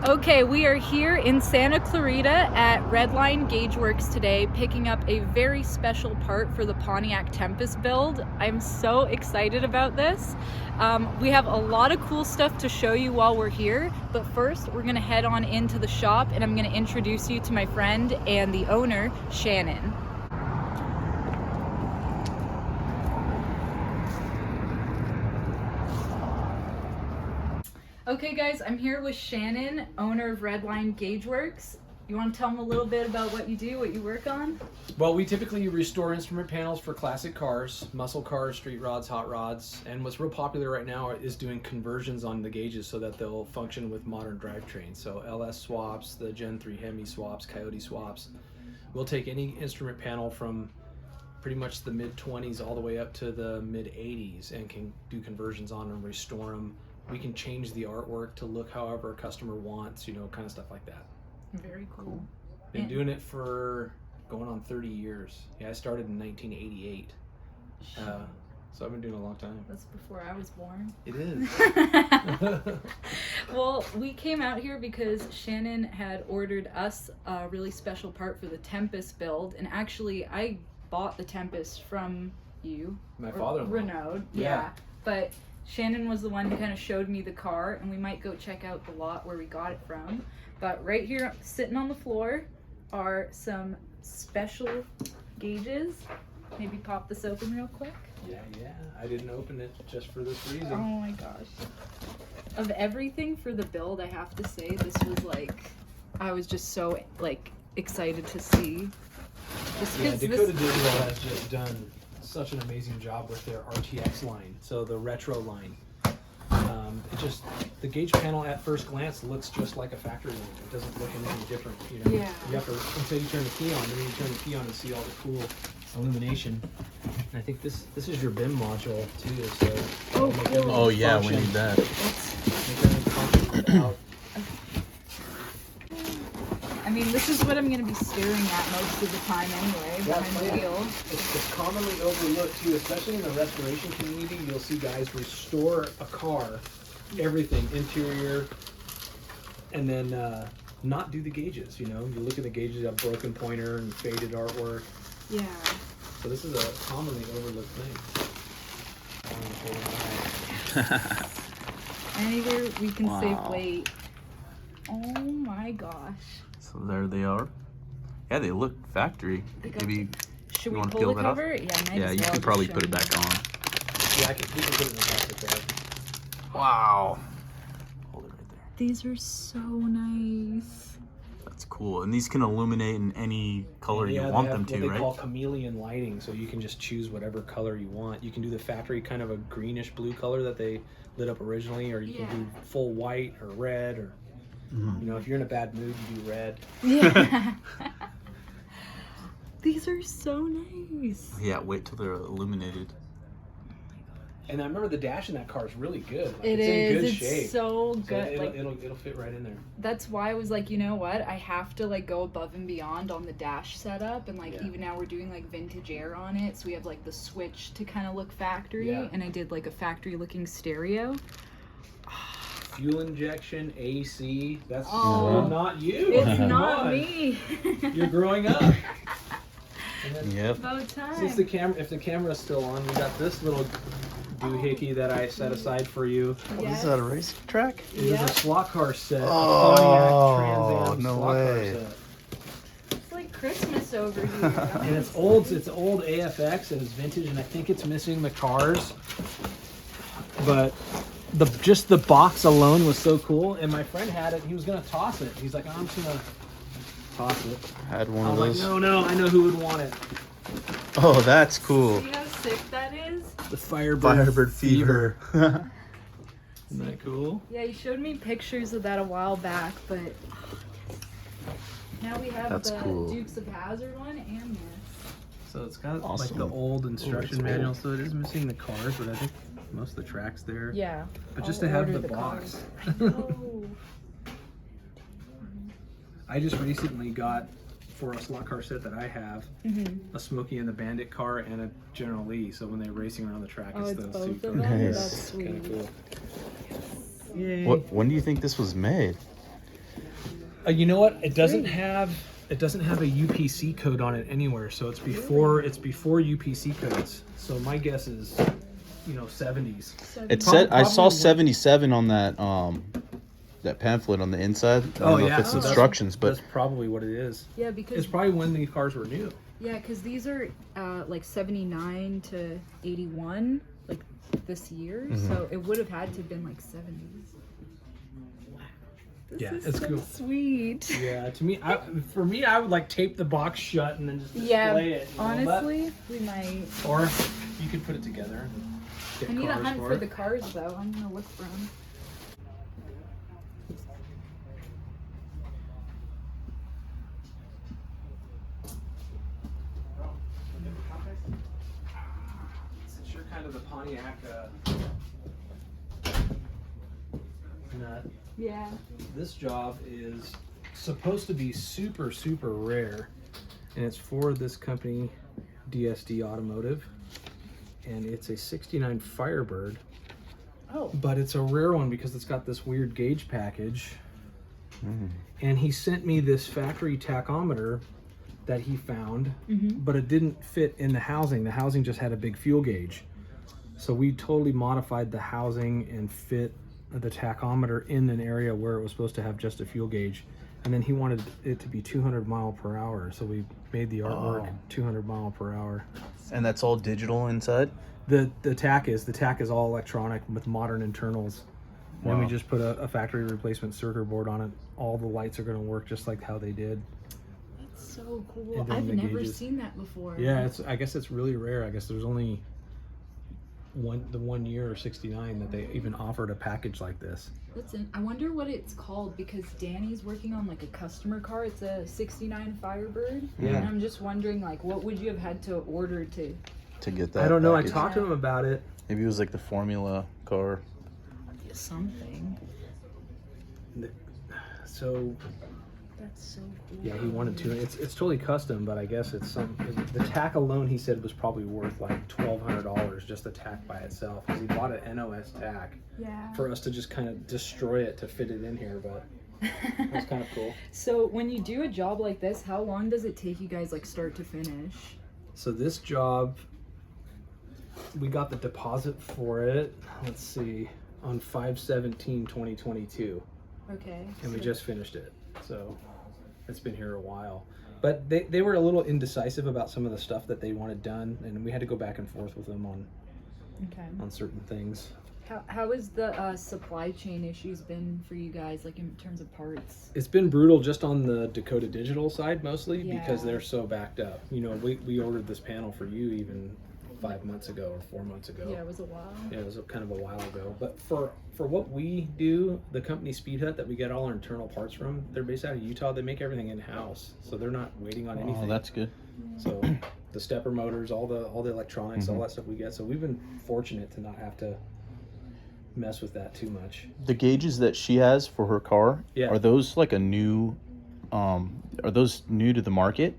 Okay, we are here in Santa Clarita at Redline Gauge Works today, picking up a very special part for the Pontiac Tempest build. I'm so excited about this. We have a lot of cool stuff to show you while we're here, but first we're gonna head on into the shop and I'm gonna introduce you to my friend and the owner, Shannon. Okay guys, I'm here with Shannon, owner of Redline Gauge Works. You want to tell them a little bit about what you do, what you work on? Well, we typically restore instrument panels for classic cars, muscle cars, street rods, hot rods, and what's real popular right now is doing conversions on the gauges so that they'll function with modern drivetrains. So LS swaps, the Gen 3 Hemi swaps, Coyote swaps. We'll take any instrument panel from pretty much the mid-20s all the way up to the mid-80s and can do conversions on them, restore them. We can change the artwork to look however a customer wants, you know, kind of stuff like that. Very cool. Been doing it for going on 30 years. Yeah, I started in 1988. So I've been doing it a long time. That's before I was born. It is. Well, we came out here because Shannon had ordered us a really special part for the Tempest build, and actually I bought the Tempest from you. My father-in-law. Renaud, yeah. But Shannon was the one who kind of showed me the car, and we might go check out the lot where we got it from. But right here, sitting on the floor, are some special gauges. Maybe pop this open real quick. Yeah. I didn't open it just for this reason. Oh my gosh. Of everything for the build, I have to say this was like, I was just so like excited to see. Yeah, Dakota Digital has just done such an amazing job with their RTX line, so the retro line. It just, the gauge panel at first glance looks just like a factory one. It doesn't look anything different, you know. Yeah. You have to, until you turn the key on, then you turn the key on and see all the cool illumination. And I think this is your BIM module too, so Oh yeah, we need that. make everything function without. I mean, this is what I'm going to be staring at most of the time anyway, behind the wheel. It's commonly overlooked too, especially in the restoration community. You'll see guys restore a car, everything, interior, and then not do the gauges, you know? You look at the gauges, you have broken pointer and faded artwork. Yeah. So this is a commonly overlooked thing. And either we can Wow. save weight. Oh my gosh. So there they are. Yeah, they look factory. Maybe Should you we want to pull peel the that off? cover? Yeah, might Yeah, as you well could just probably show put it me. back on. Yeah, we can put it in the plastic bag. Wow. Hold it right there. These are so nice. That's cool. And these can illuminate in any color you want them to, what they right? call chameleon lighting, so you can just choose whatever color you want. You can do the factory kind of a greenish blue color that they lit up originally, or you can do full white or red, or you know, if you're in a bad mood, you do red. Yeah. These are so nice. Yeah, wait till they're illuminated. And I remember the dash in that car is really good. Like, It it's in good is. shape. It's so good. It'll fit right in there. That's why I was like, you know what? I have to like go above and beyond on the dash setup, and like even now we're doing like vintage air on it, so we have like the switch to kind of look factory, and I did like a factory looking stereo. Fuel injection, AC. That's not you. It's Come not on. me. You're growing up. And then, Yep. About time. since if the camera's still on, we got this little doohickey that I set aside for you. What is that, a race track? It is a slot car set. Oh, a Pontiac Trans Am no slot way. car set. It's like Christmas over here. And it's old AFX and it's vintage, and I think it's missing the cars. But just the box alone was so cool, and my friend had it. He was gonna toss it. He's like, I'm just gonna toss it. Had one I of was those. like, no, I know who would want it. Oh, that's cool. See how sick that is? The Firebird Fever. Isn't that cool? Yeah, you showed me pictures of that a while back, but now we have That's the cool. Dukes of Hazzard one and this. So it's got like Awesome. the old instruction it's manual, old. so it is missing the cars, but I think most of the track's there. Yeah. But just I'll to have order the box. cars. Oh. I just recently got, for a slot car set that I have, a Smokey and the Bandit car and a General Lee. So when they're racing around the track, Oh, it's it's those two both of cars. them? Nice. That's sweet. Kind of cool. Yay. When do you think this was made? You know what? It doesn't have a UPC code on it anywhere, so it's before UPC codes. So my guess is, 70s. It said I saw 77 on that pamphlet on the inside. I don't know if it's instructions, but that's probably what it is. Yeah, because it's probably when the cars were new. Yeah, because these are like 79 to 81, like this year. So it would have had to have been like 70s. This is it's so cool. Sweet. Yeah, to me, I would like tape the box shut and then just display it. Honestly, we might. Or you could put it together. I need a hunt for the cars though. I'm gonna look for them. Since you're kind of the Pontiac nut. Yeah. This job is supposed to be super, super rare, and it's for this company, DSD Automotive, and it's a 69 Firebird. Oh. But it's a rare one because it's got this weird gauge package. And he sent me this factory tachometer that he found, but it didn't fit in the housing. The housing just had a big fuel gauge. So we totally modified the housing and fit the tachometer in an area where it was supposed to have just a fuel gauge, and then he wanted it to be 200 mile per hour, so we made the artwork 200 mile per hour. And that's all digital inside? The tack is all electronic with modern internals. And then we just put a factory replacement circuit board on it. All the lights are going to work just like how they did. That's so cool. I've never seen that before. Yeah, I guess it's really rare. I guess there's only the 1 year or 69 that they even offered a package like this. Listen, I wonder what it's called because Danny's working on like a customer car. It's a 69 Firebird. Yeah. And I'm just wondering like what would you have had to order to get that? I don't know. package. I talked to him about it. Maybe it was like the Formula car. something. So That's so cool. yeah, he wanted to. It's totally custom, but I guess it's some. The tack alone, he said, was probably worth like $1,200 just the tack by itself. Because he bought an NOS tack for us to just kind of destroy it to fit it in here, but that's kind of cool. So when you do a job like this, how long does it take you guys like start to finish? So this job, we got the deposit for it. Let's see, on 5/17/2022. Okay. And we just finished it. So it's been here a while. But they were a little indecisive about some of the stuff that they wanted done, and we had to go back and forth with them on certain things. How has the supply chain issues been for you guys, like in terms of parts? It's been brutal just on the Dakota Digital side mostly because they're so backed up. You know, we ordered this panel for you even 5 months ago or 4 months ago. Yeah, it was a while. Yeah, it was kind of a while ago. But for what we do, the company Speed Hut that we get all our internal parts from, they're based out of Utah. They make everything in-house, so they're not waiting on anything. Oh, that's good. So the stepper motors, all the electronics, all that stuff we get. So we've been fortunate to not have to mess with that too much. The gauges that she has for her car, are those like a new, are those new to the market?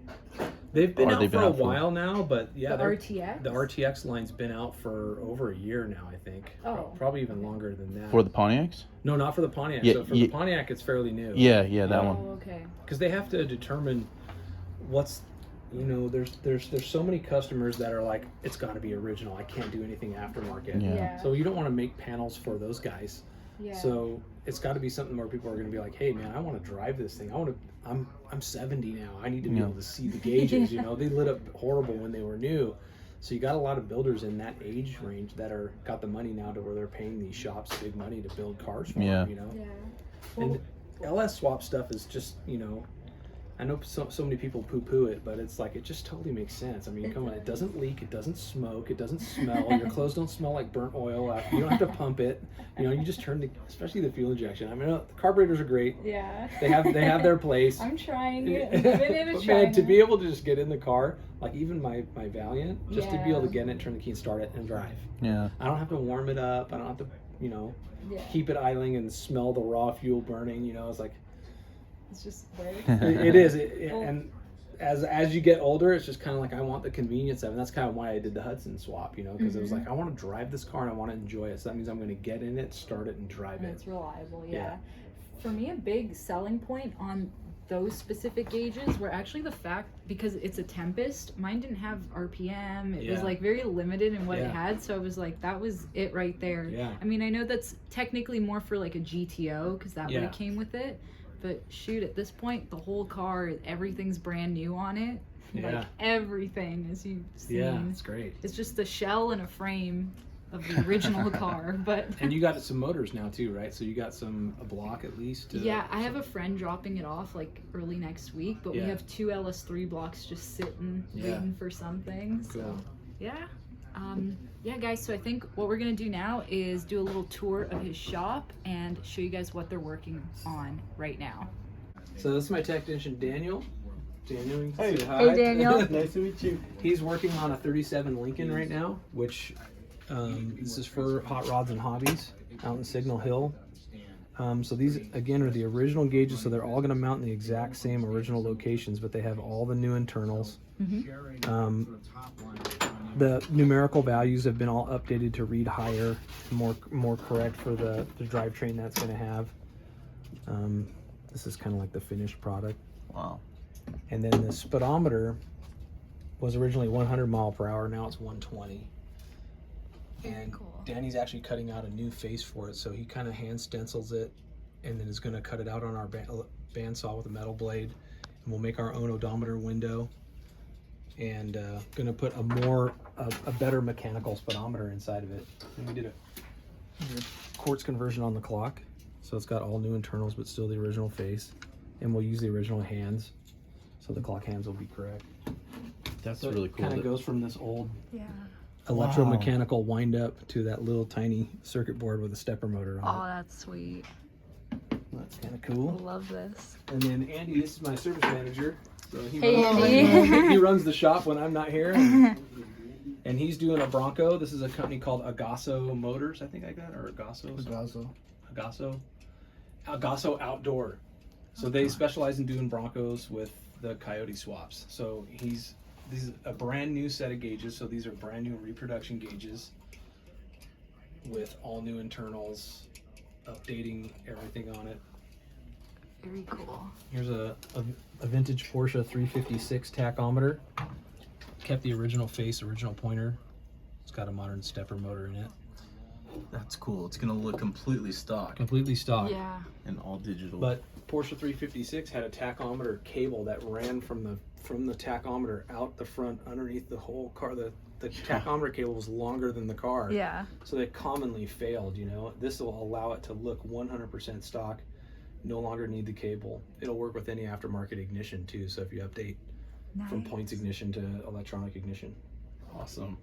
They've been out for a while now, but yeah, the RTX? The RTX line's been out for over a year now, I think. Oh. Probably even longer than that. For the Pontiacs? No, not for the Pontiac. Yeah, so for the Pontiac, it's fairly new. Yeah, that one. Oh, okay. Because they have to determine what's, you know, there's so many customers that are like, it's got to be original. I can't do anything aftermarket. Yeah. So you don't want to make panels for those guys. Yeah. So it's got to be something where people are going to be like, hey man, I want to drive this thing. I'm 70 now. I need to be able to see the gauges. You know, they lit up horrible when they were new. So you got a lot of builders in that age range that got the money now to where they're paying these shops big money to build cars for them, you know. Yeah. And LS swap stuff is just, you know, I know so many people poo-poo it, but it's like, it just totally makes sense. I mean, come on, it doesn't leak, it doesn't smoke, it doesn't smell. Your clothes don't smell like burnt oil. You don't have to pump it. You know, you just turn especially the fuel injection. I mean, the carburetors are great. Yeah. They have their place. I'm trying it. I'm giving it a But try. man, to be able to just get in the car, like even my Valiant, just to be able to get in it, turn the key and start it and drive. Yeah. I don't have to warm it up. I don't have to, you know, keep it idling and smell the raw fuel burning. You know, it's like, it's just very it is. And as you get older, it's just kind of like, I want the convenience of it. And that's kind of why I did the Hudson swap, you know, because it was like, I want to drive this car and I want to enjoy it. So that means I'm going to get in it, start it, and drive it. It's reliable, for me, a big selling point on those specific gauges were actually the fact, because it's a Tempest, mine didn't have RPM. It was like very limited in what it had, so I was like, that was it right there. I mean, I know that's technically more for like a GTO because that would have came with it, but shoot, at this point the whole car, everything's brand new on it. Like everything, as you've seen. Yeah, it's great. It's just a shell and a frame of the original car, but and you got some motors now too, right? So you got a block at least. Yeah, I have a friend dropping it off like early next week, but we have 2 LS3 blocks just sitting waiting for something. Cool. So yeah, guys, so I think what we're gonna do now is do a little tour of his shop and show you guys what they're working on right now. So this is my technician Daniel. Daniel, hey, say hi. Hey Daniel. Nice to meet you. He's working on a 37 Lincoln right now, which this is for Hot Rods and Hobbies out in Signal Hill. So these again are the original gauges, so they're all going to mount in the exact same original locations, but they have all the new internals. The numerical values have been all updated to read higher, more correct for the drivetrain that's going to have. This is kind of like the finished product. Wow. And then the speedometer was originally 100 mile per hour. Now it's 120. And Danny's actually cutting out a new face for it, so he kind of hand stencils it and then is going to cut it out on our bandsaw with a metal blade, and we'll make our own odometer window, and going to put a better mechanical speedometer inside of it. And we did a quartz conversion on the clock, so it's got all new internals but still the original face, and we'll use the original hands, so the clock hands will be correct. That's So really it cool. kind of goes from this old Wow. electromechanical wind up to that little tiny circuit board with a stepper motor on Oh, that's sweet. it. That's kind of I cool. love this. And then Andy, this is my service manager. So he Hey, runs, Andy. he runs the shop when I'm not here. And he's doing a Bronco. This is a company called Agasso Motors, I think I got, or Agasso Outdoor. So they specialize in doing Broncos with the Coyote swaps. So this is a brand new set of gauges. So these are brand new reproduction gauges with all new internals, updating everything on it. Very cool. Here's a vintage Porsche 356 tachometer. Kept the original face, original pointer. It's got a modern stepper motor in it. That's cool. It's gonna look completely stock Completely stock. Yeah. and all digital. But Porsche 356 had a tachometer cable that ran from the tachometer out the front underneath the whole car. The tachometer cable was longer than the car. Yeah. So they commonly failed, you know. This will allow it to look 100% stock, no longer need the cable. It'll work with any aftermarket ignition too. So if you update from points ignition to electronic ignition. Awesome.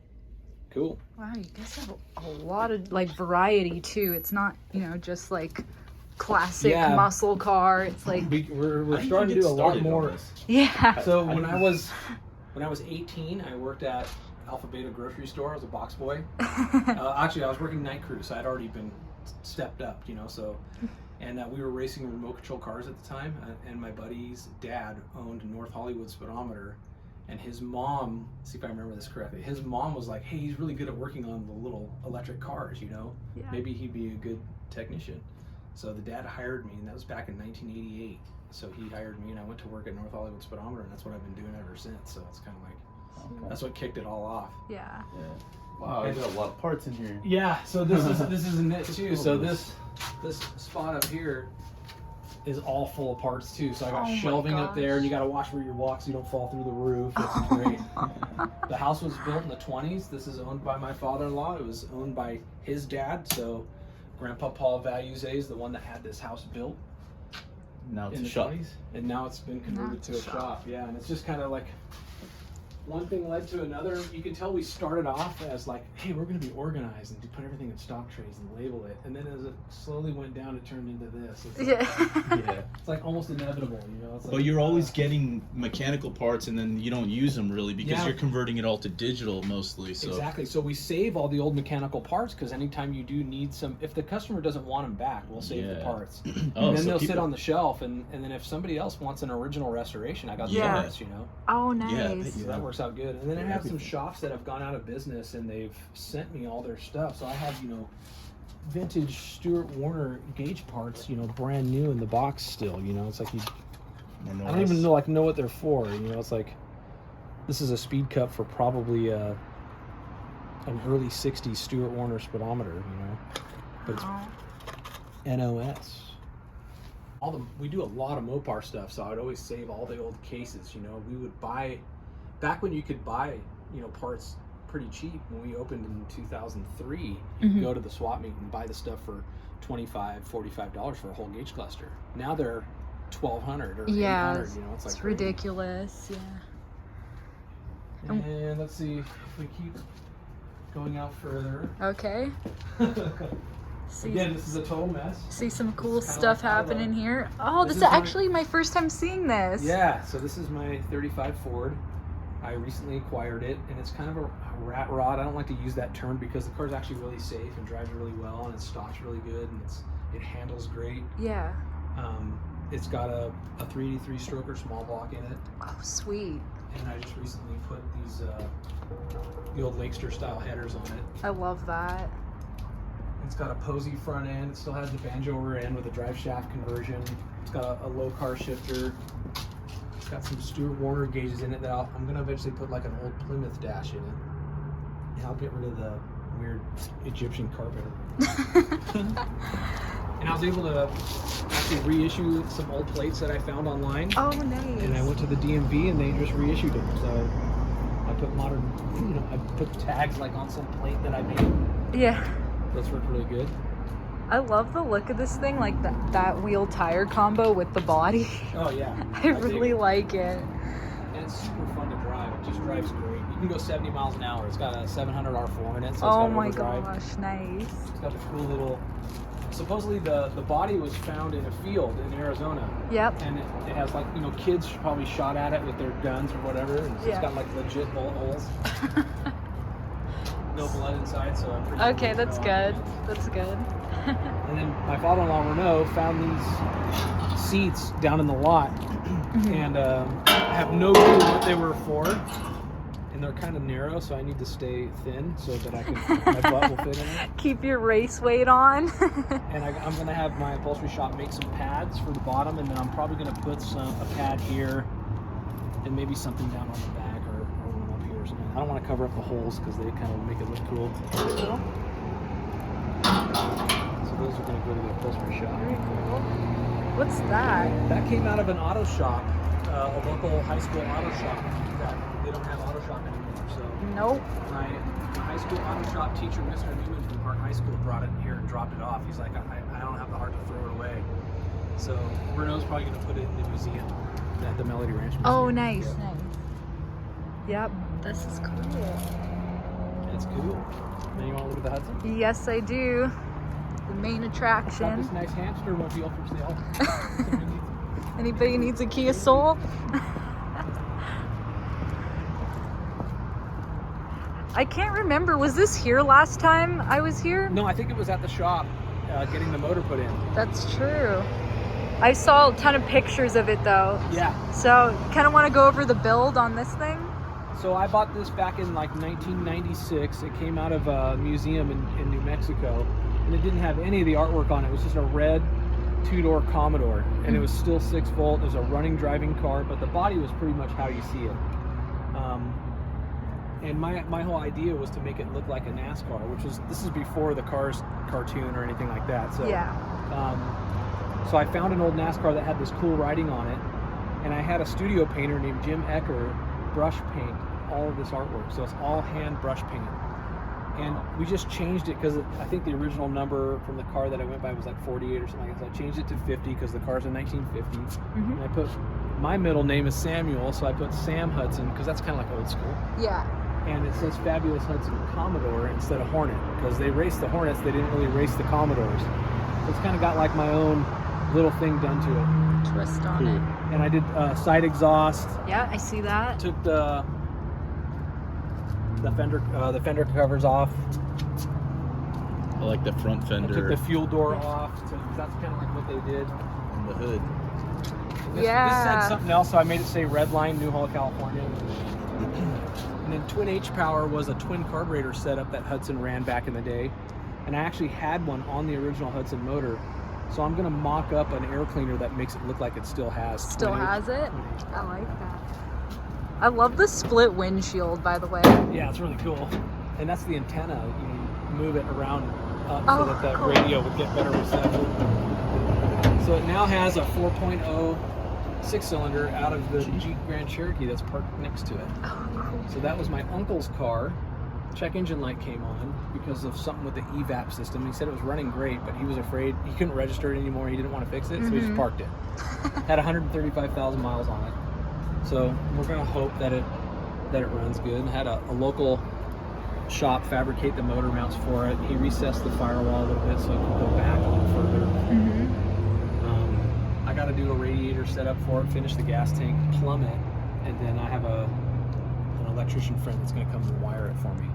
Cool. Wow, you guys have a lot of like variety too. It's not, just like classic Yeah. muscle car. It's like We're starting to do a lot more. yeah. So when I was 18, I worked at Alpha Beta grocery store as a box boy. Actually, I was working night crew, so I'd already been stepped up, So, and we were racing remote control cars at the time. And my buddy's dad owned North Hollywood Speedometer, and his mom, see if I remember this correctly, his mom was like, "Hey, he's really good at working on the little electric cars, Yeah. Maybe he'd be a good technician." So the dad hired me, and that was back in 1988. So he hired me, and I went to work at North Hollywood Speedometer, and that's what I've been doing ever since. So it's kind of like, that's what kicked it all off. Yeah. Wow, I got a lot of parts in here. Yeah, so this is a knit too. So this spot up here is all full of parts too. So I got Oh my shelving up there, and you gosh. got to watch where you walk so you don't fall through the roof. It's great. The house was built in the 20s. This is owned by my father-in-law. It was owned by his dad. So Grandpa Paul Values is the one that had this house built Now it's in a the shop. 20s, and now it's been converted it's to a a shop. Yeah, and it's just kind of like one thing led to another. You can tell we started off as like, hey, we're going to be organized and put everything in stock trays and label it. And then as it slowly went down, it turned into this. It's like, Yeah. it's like almost inevitable, It's like, But you're always getting mechanical parts, and then you don't use them really because Yeah. you're converting it all to digital mostly. So Exactly. So we save all the old mechanical parts because anytime you do need some, if the customer doesn't want them back, we'll save the Yeah. parts. Oh, And then so they'll sit people- on the shelf, and then if somebody else wants an original restoration, I got the Yeah. parts, Oh, Yeah, I nice. So that works out good. And then I have some Everything. shops that have gone out of business, and they've sent me all their stuff. So I have, vintage Stuart Warner gauge parts, you know, brand new in the box still. You know, it's like I don't even know what they're for. You know, it's like this is a speed cup for probably an early '60s Stuart Warner speedometer. You know, but it's NOS. We do a lot of Mopar stuff, so I would always save all the old cases. You know, we would buy back when you could buy, you know, parts pretty cheap. When we opened in 2003, you could go to the swap meet and buy the stuff for $25-$45 for a whole gauge cluster. Now they're $1,200 or $800. You know, it's like ridiculous. Yeah. And let's see if we keep going out further. Okay. Again, this is a total mess. See some cool stuff happening here. Oh, this is actually my first time seeing this. Yeah, so this is my 35 Ford. I recently acquired it, and it's kind of a rat rod. I don't like to use that term because the car's actually really safe and drives really well, and it stops really good, and it handles great. Yeah. It's got a 383 stroker small block in it. Oh, sweet. And I just recently put these the old Lakester style headers on it. I love that. It's got a posy front end. It still has the banjo rear end with a drive shaft conversion. It's got a low car shifter. It's got some Stuart Warner gauges in it that I'm going to eventually put like an old Plymouth dash in it. And I'll get rid of the weird Egyptian carpet. And I was able to actually reissue some old plates that I found online. Oh, nice. And I went to the DMV and they just reissued them. So I put modern, you know, I put tags like on some plate that I made. Yeah. That's worked really good. I love the look of this thing, like that wheel tire combo with the body. Oh yeah. I really like it. And it's super fun to drive. It just drives great. You can go 70 miles an hour. It's got a 700 R4 in it, so it's oh got my overdrive. gosh, nice. It's got a cool little. Supposedly the body was found in a field in Arizona. Yep. And it has like, you know, kids probably shot at it with their guns or whatever. And so it's got like legit bullet holes. No blood inside, so I'm pretty okay, that's good. That's good. And then my father-in-law Renault found these seats down in the lot, and I have no clue what they were for. And they're kind of narrow, so I need to stay thin so that I can my butt will fit in it. Keep your race weight on. And I'm gonna have my upholstery shop make some pads for the bottom, and then I'm probably gonna put a pad here, and maybe something down on the back or one up here or something. I don't want to cover up the holes because they kind of make it look cool. So those are gonna go to the upholstery shop. Very cool. What's that? That came out of an auto shop, a local high school auto shop. That they don't have auto shop anymore. So Nope. my high school auto shop teacher, Mr. Newman from Hart High School, brought it here and dropped it off. He's like, I don't have the heart to throw it away. So Renault's probably going to put it in the museum at the Melody Ranch Museum. Oh, nice, nice. Yep, this is cool. It's cool. Then you want to look at the Hudson? Yes, I do. The main Got attraction. this nice hamster mobile for sale. Anybody needs a Kia Soul? I can't remember. Was this here last time I was here? No, I think it was at the shop getting the motor put in. That's true. I saw a ton of pictures of it though. Yeah. So, kind of want to go over the build on this thing? So I bought this back in like 1996. It came out of a museum in New Mexico, and it didn't have any of the artwork on it. It was just a red two-door Commodore, and it was still 6-volt. It was a running driving car, but the body was pretty much how you see it. And my whole idea was to make it look like a NASCAR, this is before the Cars cartoon or anything like that. So yeah. So I found an old NASCAR that had this cool writing on it, and I had a studio painter named Jim Ecker brush paint all of this artwork. So it's all hand brush painted. And we just changed it because I think the original number from the car that I went by was like 48 or something like that. So I changed it to 50 because the car's a 1950. And I put, my middle name is Samuel, so I put Sam Hudson because that's kind of like old school. Yeah. And it says Fabulous Hudson Commodore instead of Hornet because they raced the Hornets, they didn't really race the Commodores. So it's kind of got like my own little thing done to it. Twist on it. And I did side exhaust. Yeah, I see that. Took the fender covers off. I like the front I fender. took the fuel door off. So that's kind of like what they did. And the hood. This said something else, so I made it say Redline, New Hall, California. And then Twin H Power was a twin carburetor setup that Hudson ran back in the day. and I actually had one on the original Hudson motor. So I'm gonna mock up an air cleaner that makes it look like it still has. Still has it? I like that. I love the split windshield, by the way. Yeah, it's really cool. And that's the antenna. You move it around up Oh, so that the cool. radio would get better reception. So it now has a 4.0 six-cylinder out of the Jeep Grand Cherokee that's parked next to it. Oh, cool. So that was my uncle's car. Check engine light came on because of something with the evap system. He said it was running great, but he was afraid he couldn't register it anymore. He didn't want to fix it, so he just parked it. Had 135,000 miles on it. So we're gonna hope that it runs good. Had a local shop fabricate the motor mounts for it. He recessed the firewall a little bit so it could go back a little further. I got to do a radiator setup for it, finish the gas tank, plumb it, and then I have an electrician friend that's going to come and wire it for me.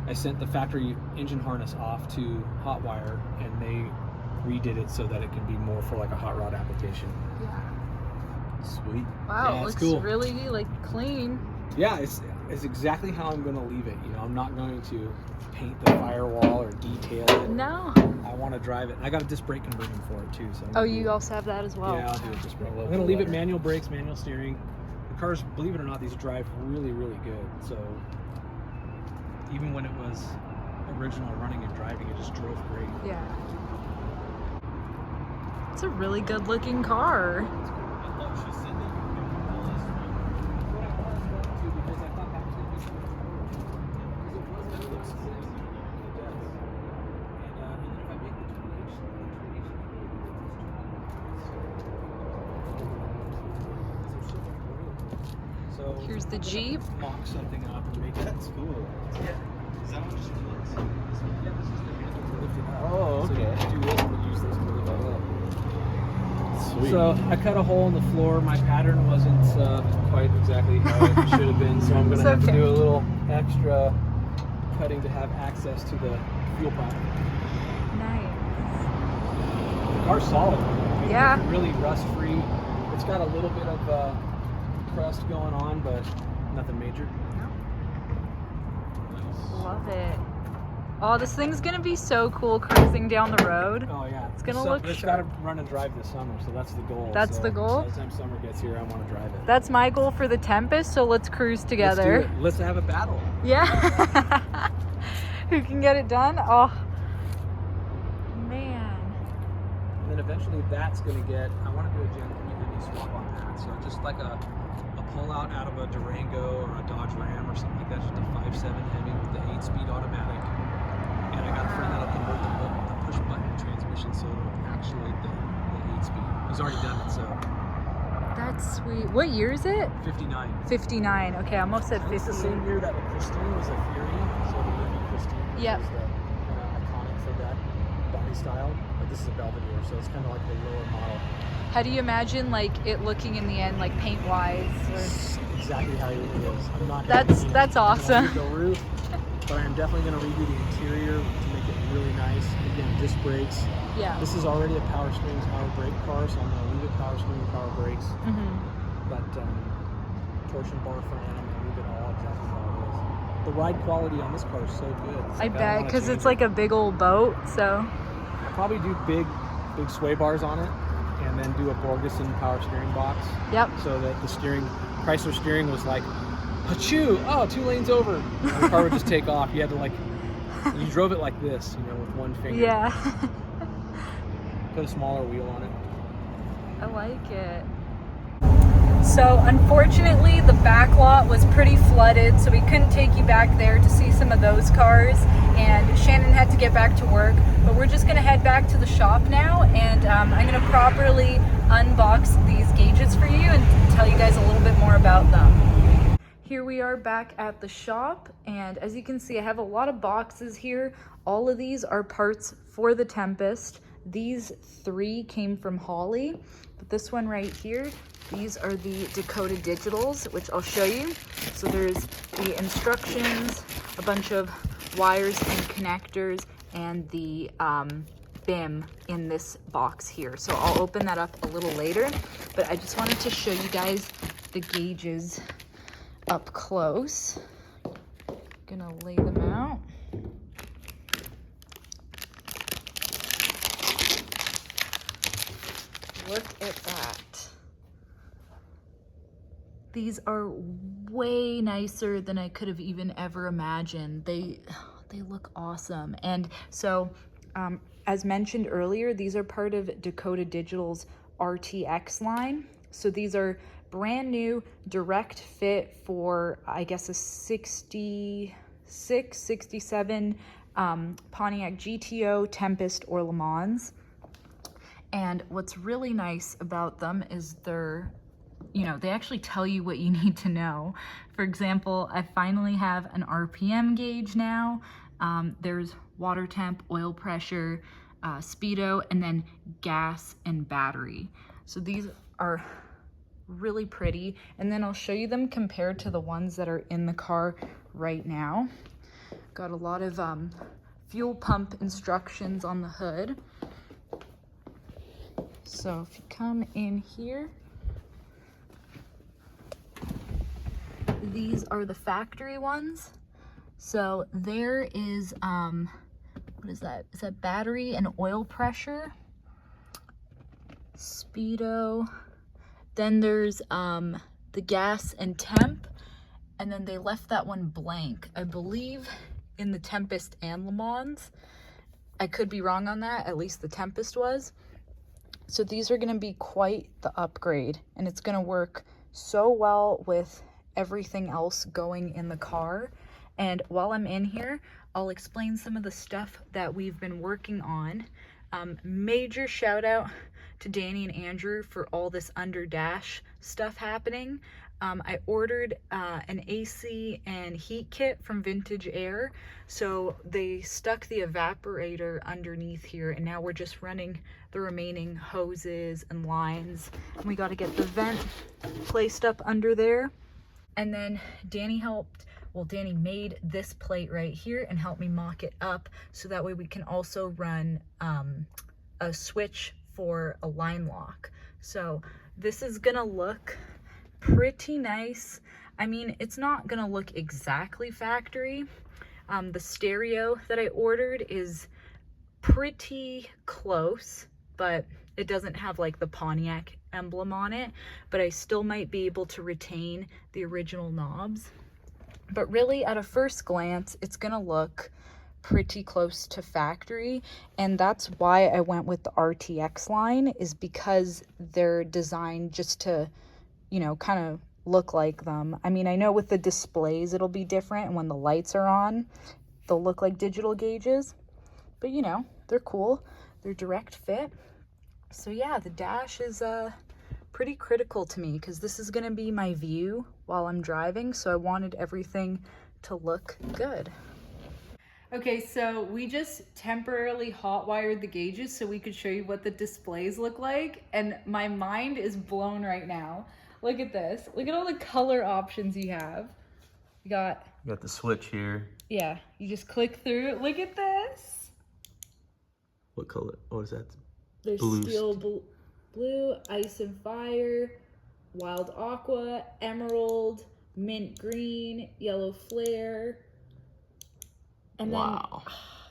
I sent the factory engine harness off to Hotwire, and they redid it so that it can be more for like a hot rod application. Yeah. Sweet. Wow, Yeah, it it's looks cool. really like clean. Yeah, it's exactly how I'm going to leave it. You know, I'm not going to paint the firewall or detail it. No. I want to drive it. I got a disc brake conversion for it too. So I'm Oh, gonna you do- also have that as well. Yeah, I'll do a disc brake. I I'm love going to the leave it letter. manual brakes, manual steering. The cars, believe it or not, these drive really, really good. So even when it was original running and driving, it just drove great. Yeah. It's a really good looking car. So Here's the Jeep. mock something up and make it. That's cool. Is that what she looks? Yeah, this is the handle to lift it up. Oh, So okay. you do this and use this to lift it up. Sweet. So I cut a hole in the floor. My pattern wasn't quite exactly how it should have been, so I'm going It's to have to okay. do a little extra cutting to have access to the fuel pump. Nice. The car's solid. Yeah. It's really rust free. It's got a little bit of crust going on, but nothing major. Love it. Oh, this thing's gonna be so cool cruising down the road. Oh yeah, It's gonna look It's got to run and drive this summer, so that's the goal. That's So the goal? By the time summer gets here, I want to drive it. That's my goal for the Tempest, so let's cruise Let's together. do it. Let's have a battle. Yeah. Who can get it done? Oh, man. And then eventually that's going to get, I want to do a Gen 3 Hemi swap on that. So just like a pull out of a Durango or a Dodge Ram or something like that, just a 5.7 Hemi with the 8-speed automatic. And I got a friend that'll convert the push button transmission so it'll actuate the 8-speed. He's already done it, so That's sweet. What year is it? 59. 59. Okay, I almost said And it's 50. the same year that the Christine was a Fury, so the movie Christine Yep. was the iconic for that body style. But this is a Belvedere, so it's kind of like the lower model. How do you imagine like it looking in the end, like paint wise? It's exactly how it is. I'm not. That's awesome. The roof, but I'm definitely going to redo the interior to make it really nice. Again, disc brakes. Yeah. This is already a power steering, power brake car, so I'm going to leave it power steering, power brakes. But torsion bar front end, I'm going to leave it all exactly how it is. The ride quality on this car is so good. It's I like, don't bet, wanna because change it's it. like a big old boat, so. I'll probably do big sway bars on it, and then do a Borgeson power steering box. Yep. So that the Chrysler steering was like, achoo, oh, 2 lanes over. And the car would just take off. You had to you drove it like this, with one finger. Yeah. Put a smaller wheel on it. I like it. So unfortunately the back lot was pretty flooded, so we couldn't take you back there to see some of those cars, and Shannon had to get back to work, but we're just gonna head back to the shop now, and I'm gonna properly unbox these gauges for you and tell you guys a little bit more about them. Here we are back at the shop, and as you can see I have a lot of boxes here. All of these are parts for the Tempest. These 3 came from Holly, but this one right here, these are the Dakota Digitals, which I'll show you. So there's the instructions, a bunch of wires and connectors, and the BIM in this box here. So I'll open that up a little later, but I just wanted to show you guys the gauges up close. Gonna lay them out. These are way nicer than I could have even ever imagined. They look awesome. And so, as mentioned earlier, these are part of Dakota Digital's RTX line. So these are brand new, direct fit for, I guess, a 66, 67 Pontiac GTO, Tempest, or Lemans. And what's really nice about them is they're, you know, they actually tell you what you need to know. For example, I finally have an RPM gauge now. There's water temp, oil pressure, speedo, and then gas and battery. So these are really pretty. And then I'll show you them compared to the ones that are in the car right now. Got a lot of fuel pump instructions on the hood. So if you come in here, these are the factory ones. So there is, what is that? Is that battery and oil pressure? Speedo. Then there's the gas and temp. And then they left that one blank, I believe, in the Tempest and Lemans. I could be wrong on that, at least the Tempest was. So these are gonna be quite the upgrade, and it's gonna work so well with everything else going in the car. And while I'm in here, I'll explain some of the stuff that we've been working on. Major shout out to Danny and Andrew for all this under dash stuff happening. I ordered an AC and heat kit from Vintage Air. So they stuck the evaporator underneath here, and now we're just running the remaining hoses and lines. And we got to get the vent placed up under there. And then Danny Danny made this plate right here and helped me mock it up, so that way we can also run a switch for a line lock. So this is gonna look pretty nice. I mean, it's not gonna look exactly factory. The stereo that I ordered is pretty close, but it doesn't have like the Pontiac emblem on it, but I still might be able to retain the original knobs. But really, at a first glance, it's gonna look pretty close to factory, and that's why I went with the RTX line, is because they're designed just to, you know, kind of look like them. I mean, I know with the displays it'll be different, and when the lights are on, they'll look like digital gauges, but you know, they're cool. They're direct fit. So yeah, the dash is pretty critical to me, because this is gonna be my view while I'm driving, so I wanted everything to look good. Okay, so we just temporarily hot wired the gauges so we could show you what the displays look like, and my mind is blown right now. Look at this. Look at all the color options you have. You got the switch here. Yeah, you just click through. Look at this. What color? What is that? There's Blue. steel blue, ice and fire, wild aqua, emerald, mint green, yellow flare. And then, wow.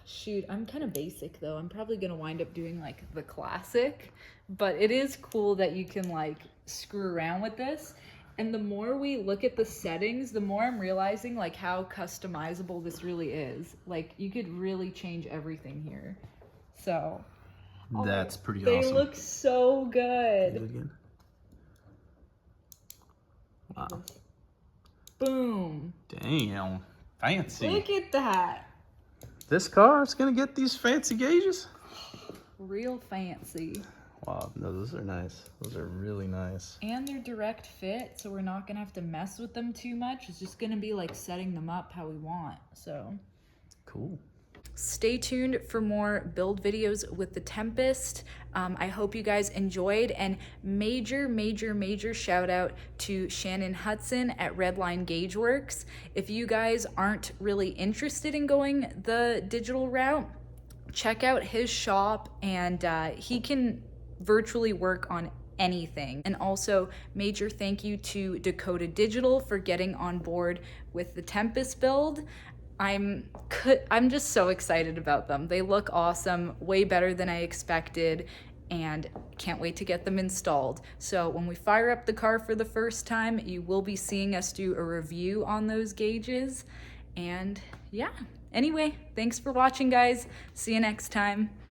Shoot, I'm kind of basic though. I'm probably gonna wind up doing like the classic, but it is cool that you can like screw around with this. And the more we look at the settings, the more I'm realizing like how customizable this really is. Like you could really change everything here. So that's pretty they awesome. look so good. Again. Wow. Boom. Damn. Fancy. Look at that. This car is gonna get these fancy gauges? Real fancy. Wow, no, those are nice. Those are really nice. And they're direct fit, so we're not gonna have to mess with them too much. It's just gonna be like setting them up how we want, so. Cool. Stay tuned for more build videos with the Tempest. I hope you guys enjoyed, and major shout out to Shannon Hudson at Redline Gauge Works. If you guys aren't really interested in going the digital route, check out his shop, and he can virtually work on anything. And also major thank you to Dakota Digital for getting on board with the Tempest build. I'm just so excited about them. They look awesome, way better than I expected, and can't wait to get them installed. So when we fire up the car for the first time, you will be seeing us do a review on those gauges. And yeah, anyway, thanks for watching, guys. See you next time.